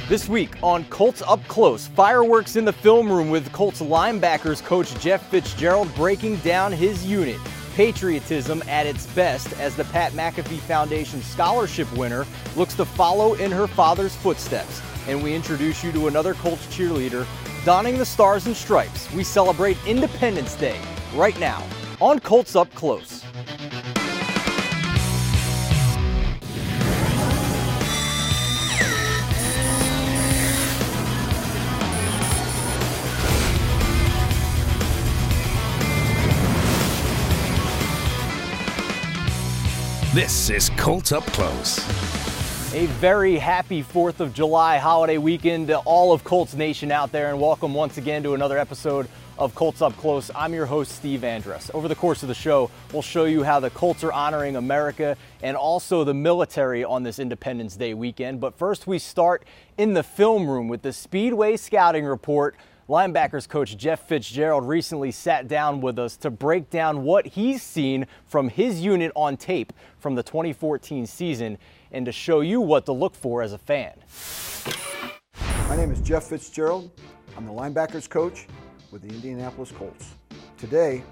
This week on Colts Up Close, fireworks in the film room with Colts linebackers coach Jeff FitzGerald breaking down his unit. Patriotism at its best as the Pat McAfee Foundation scholarship winner looks to follow in her father's footsteps. And we introduce you to another Colts cheerleader donning the stars and stripes. We celebrate Independence Day right now on Colts Up Close. This is Colts Up Close. A very happy 4th of July holiday weekend to all of Colts Nation out there, and welcome once again to another episode of Colts Up Close. I'm your host, Steve Andrus. Over the course of the show, we'll show you how the Colts are honoring America and also the military on this Independence Day weekend. But first, we start in the film room with the Speedway Scouting Report. Linebackers coach Jeff FitzGerald recently sat down with us to break down what he's seen from his unit on tape from the 2014 season and to show you what to look for as a fan. My name is Jeff FitzGerald. I'm the linebackers coach with the Indianapolis Colts. Today,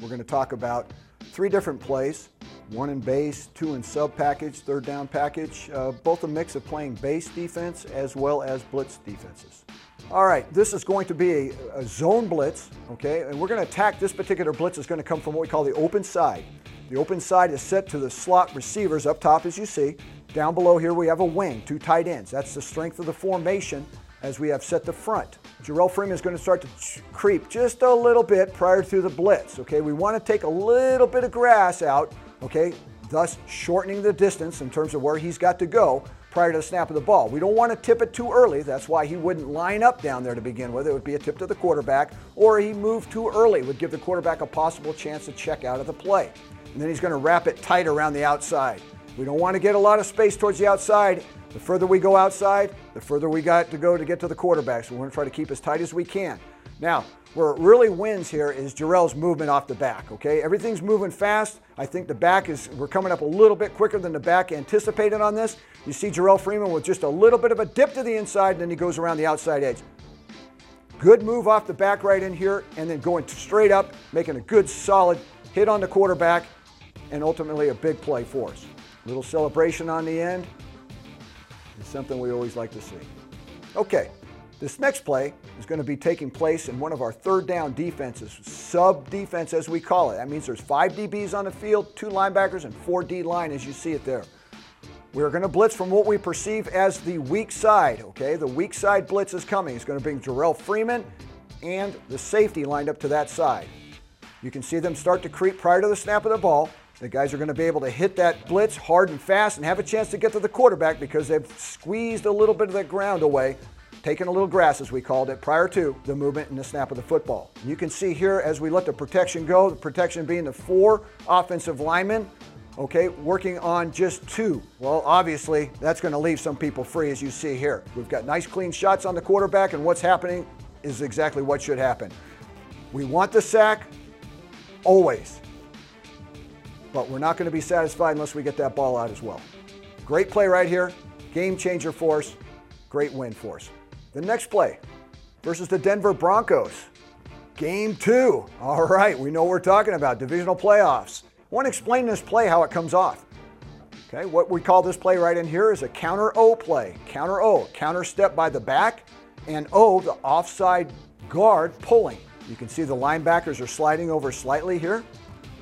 we're going to talk about 3 different plays, 1 in base, 2 in sub package, third down package, both a mix of playing base defense as well as blitz defenses. All right, this is going to be a zone blitz, okay? And we're going to attack this particular blitz is going to come from what we call the open side. The open side is set to the slot receivers up top, as you see. Down below here, we have a wing, 2 tight ends. That's the strength of the formation as we have set the front. Gerald Freeman is going to start to creep just a little bit prior to the blitz, okay? We want to take a little bit of grass out, okay? Thus shortening the distance in terms of where he's got to go prior to the snap of the ball. We don't want to tip it too early. That's why he wouldn't line up down there to begin with. It would be a tip to the quarterback, or he moved too early, would give the quarterback a possible chance to check out of the play. And then he's going to wrap it tight around the outside. We don't want to get a lot of space towards the outside. The further we go outside, the further we got to go to get to the quarterback. So we're going to try to keep as tight as we can. Now, where it really wins here is Gerald's movement off the back, okay? Everything's moving fast. I think the back we're coming up a little bit quicker than the back anticipated on this. You see Gerald Freeman with just a little bit of a dip to the inside, and then he goes around the outside edge. Good move off the back right in here, and then going straight up, making a good solid hit on the quarterback, and ultimately a big play for us. A little celebration on the end is something we always like to see. Okay. This next play is going to be taking place in one of our third down defenses, sub-defense as we call it. That means there's 5 DBs on the field, 2 linebackers, and 4 D-line as you see it there. We're going to blitz from what we perceive as the weak side, okay? The weak side blitz is coming. It's going to bring Gerald Freeman and the safety lined up to that side. You can see them start to creep prior to the snap of the ball. The guys are going to be able to hit that blitz hard and fast and have a chance to get to the quarterback because they've squeezed a little bit of that ground away, taking a little grass, as we called it, prior to the movement and the snap of the football. You can see here as we let the protection go, the protection being the 4 offensive linemen, okay, working on just 2. Well, obviously, that's going to leave some people free, as you see here. We've got nice, clean shots on the quarterback, and what's happening is exactly what should happen. We want the sack, always, but we're not going to be satisfied unless we get that ball out as well. Great play right here, game changer for us, great win for us. The next play versus the Denver Broncos. Game 2. All right, we know what we're talking about, divisional playoffs. I want to explain this play, how it comes off. Okay, what we call this play right in here is a counter O play. Counter O, counter step by the back, and O, the offside guard pulling. You can see the linebackers are sliding over slightly here.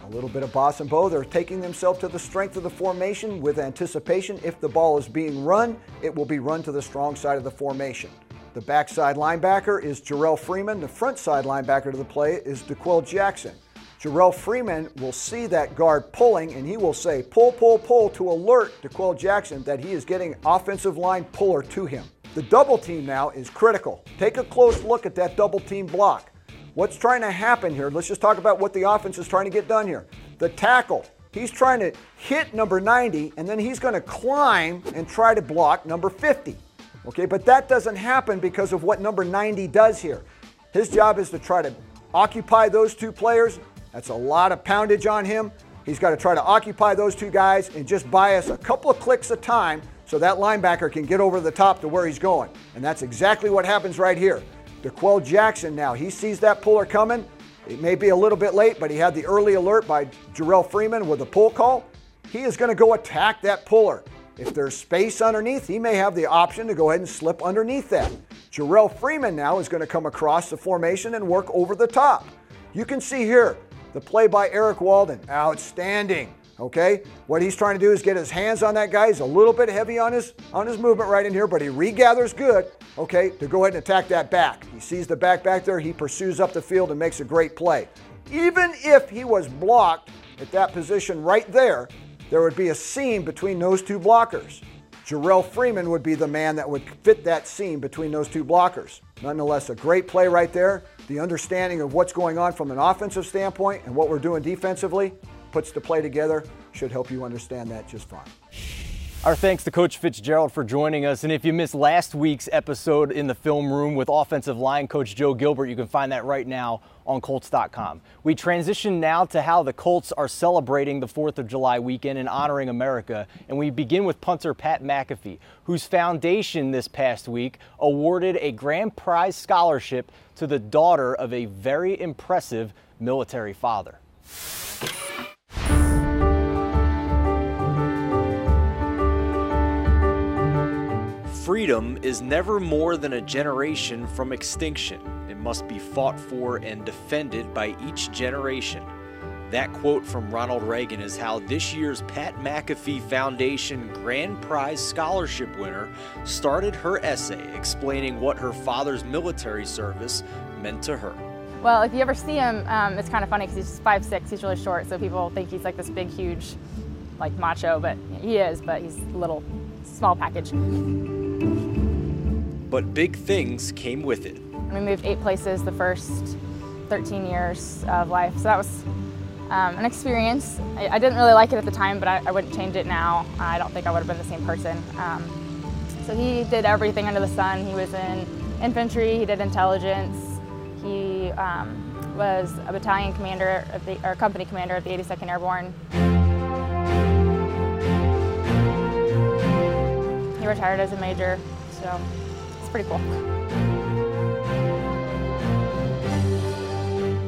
A little bit of boss and bow. They're taking themselves to the strength of the formation with anticipation. If the ball is being run, it will be run to the strong side of the formation. The backside linebacker is Gerald Freeman. The front side linebacker to the play is DeQuell Jackson. Gerald Freeman will see that guard pulling, and he will say, pull, pull, pull, to alert DeQuell Jackson that he is getting offensive line puller to him. The double team now is critical. Take a close look at that double team block. What's trying to happen here? Let's just talk about what the offense is trying to get done here. The tackle, he's trying to hit number 90, and then he's going to climb and try to block number 50. Okay, but that doesn't happen because of what number 90 does here. His job is to try to occupy those 2 players. That's a lot of poundage on him. He's got to try to occupy those 2 guys and just buy us a couple of clicks of time so that linebacker can get over the top to where he's going. And that's exactly what happens right here. DeQuell Jackson now, he sees that puller coming. It may be a little bit late, but he had the early alert by FitzGerald Freeman with a pull call. He is going to go attack that puller. If there's space underneath, he may have the option to go ahead and slip underneath that. FitzGerald Freeman now is going to come across the formation and work over the top. You can see here the play by Eric Walden. Outstanding. Okay, what he's trying to do is get his hands on that guy. He's a little bit heavy on his movement right in here, but he regathers good, okay, to go ahead and attack that back. He sees the back there. He pursues up the field and makes a great play. Even if he was blocked at that position right there, there would be a seam between those two blockers. FitzGerald Freeman would be the man that would fit that seam between those two blockers. Nonetheless, a great play right there. The understanding of what's going on from an offensive standpoint and what we're doing defensively puts the play together, should help you understand that just fine. Our thanks to Coach FitzGerald for joining us. And if you missed last week's episode in the film room with offensive line coach Joe Gilbert, you can find that right now on Colts.com. We transition now to how the Colts are celebrating the 4th of July weekend and honoring America. And we begin with punter Pat McAfee, whose foundation this past week awarded a grand prize scholarship to the daughter of a very impressive military father. Freedom is never more than a generation from extinction. It must be fought for and defended by each generation. That quote from Ronald Reagan is how this year's Pat McAfee Foundation Grand Prize Scholarship winner started her essay explaining what her father's military service meant to her. Well, if you ever see him, it's kind of funny because he's 5'6", he's really short, so people think he's like this big, huge, like macho, but he is, but he's a little small package. But big things came with it. We moved 8 places the first 13 years of life, so that was an experience. I didn't really like it at the time, but I wouldn't change it now. I don't think I would have been the same person. So he did everything under the sun. He was in infantry, he did intelligence, he was a battalion commander, or company commander at the 82nd Airborne. He retired as a major, so it's pretty cool.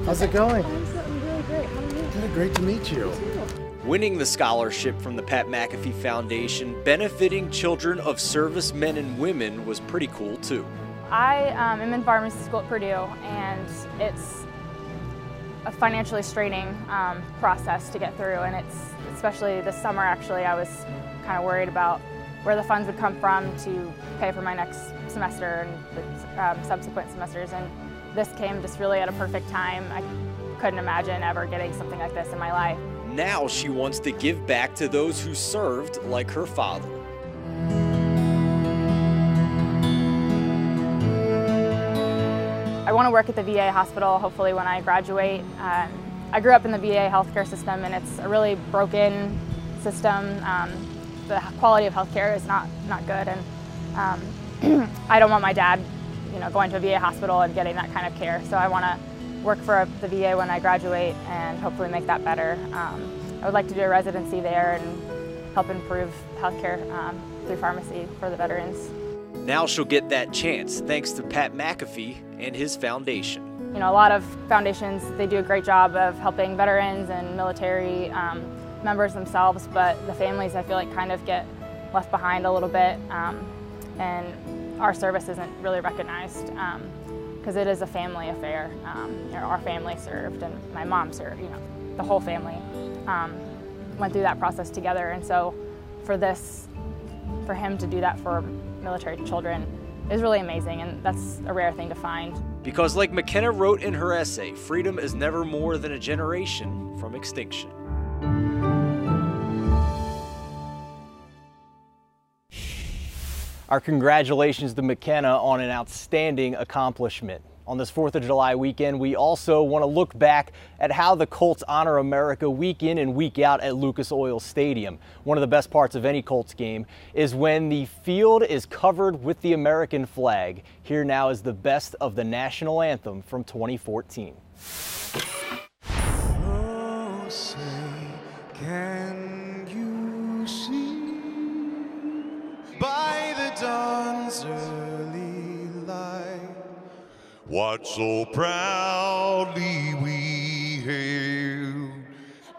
How's it going? I'm really great. How are you? Good, great to meet you. Winning the scholarship from the Pat McAfee Foundation, benefiting children of servicemen and women was pretty cool too. I am in pharmacy school at Purdue, and it's a financially straining process to get through, and it's especially this summer. Actually, I was kind of worried about where the funds would come from to pay for my next semester and the subsequent semesters, and this came just really at a perfect time. I couldn't imagine ever getting something like this in my life. Now she wants to give back to those who served like her father. I want to work at the VA hospital, hopefully when I graduate. I grew up in the VA healthcare system, and it's a really broken system. The quality of healthcare is not good, and I don't want my dad, going to a VA hospital and getting that kind of care. So I want to work for the VA when I graduate and hopefully make that better. I would like to do a residency there and help improve healthcare through pharmacy for the veterans. Now she'll get that chance thanks to Pat McAfee and his foundation. A lot of foundations, they do a great job of helping veterans and military members themselves, but the families, I feel like, kind of get left behind a little bit, and our service isn't really recognized because it is a family affair. Our family served, and my mom served. The whole family went through that process together, and so for him to do that for military children is really amazing, and that's a rare thing to find. Because like McKenna wrote in her essay, freedom is never more than a generation from extinction. Our congratulations to McKenna on an outstanding accomplishment. On this 4th of July weekend, we also want to look back at how the Colts honor America week in and week out at Lucas Oil Stadium. One of the best parts of any Colts game is when the field is covered with the American flag. Here now is the best of the national anthem from 2014. Oh, say, can you see dawn's early light, what so proudly we hailed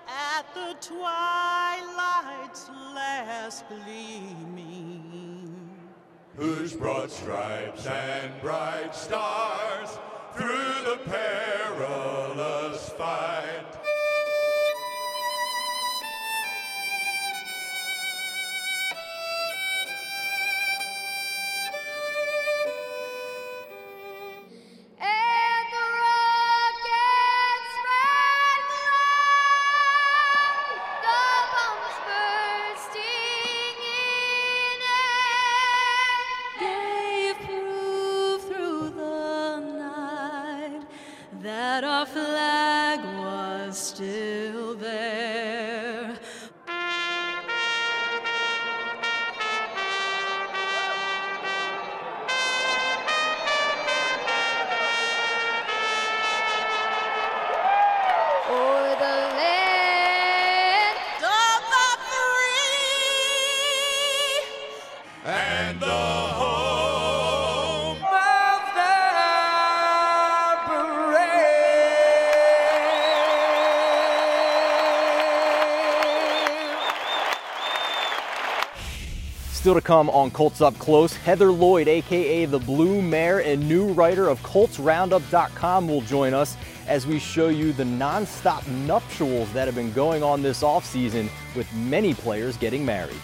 at the twilight's last gleaming, whose broad stripes and bright stars through the perilous fight. That our flag was still there. O'er the land Of the free And the home of the Still to come on Colts Up Close, Heather Lloyd, aka the Blue Mare and new writer of ColtsRoundup.com, will join us as we show you the non-stop nuptials that have been going on this offseason with many players getting married.